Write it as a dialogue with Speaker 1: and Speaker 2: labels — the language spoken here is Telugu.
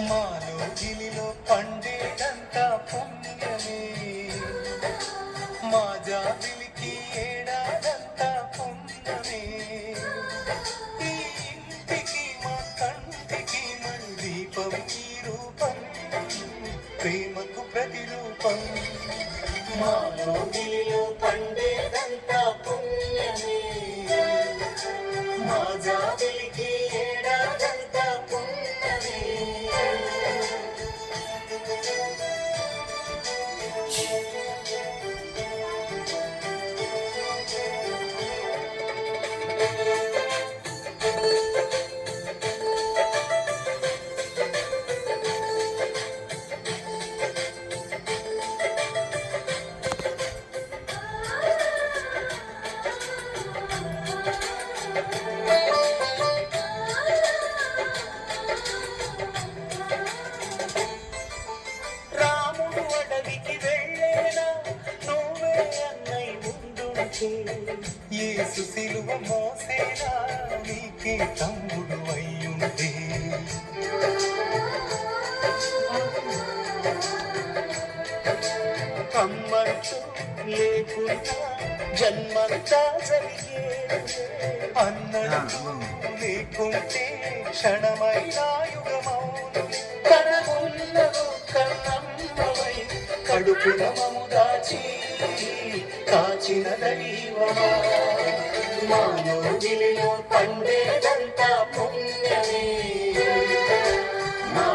Speaker 1: మాలో గిలిలో పండేదంతా పుణ్యమే, మా జాబిలికి ఏడాదంతా పుణ్యమే. ఈ ఇంటికి మా కంటికి మణి దీపం ఈ రూపం, ప్రేమకు ప్రతిరూపం. మాలో గిలిలో పండేదంతా పుణ్యమే, మా జాబిలికి ఏడాదంతా పుణ్యమే. రాముడు అడవికి వెళ్ళేనా, నువ్వే అన్నై ముందుంటే, యేసు సిలువ మోసేనా, నీకే తమ్ముడు అయ్యుంటే. అమ్మంటూ లేకుండా జన్మంతా జరిగే, అన్నట్టు లేకుంటే క్షణమైనా యుగమౌను. కనమున్నదో కన్నమ్మవై కడుపున మము దాచి కాచిన దైవమా, మాలో గిలిలో పండేదంతా పుణ్యమే, మా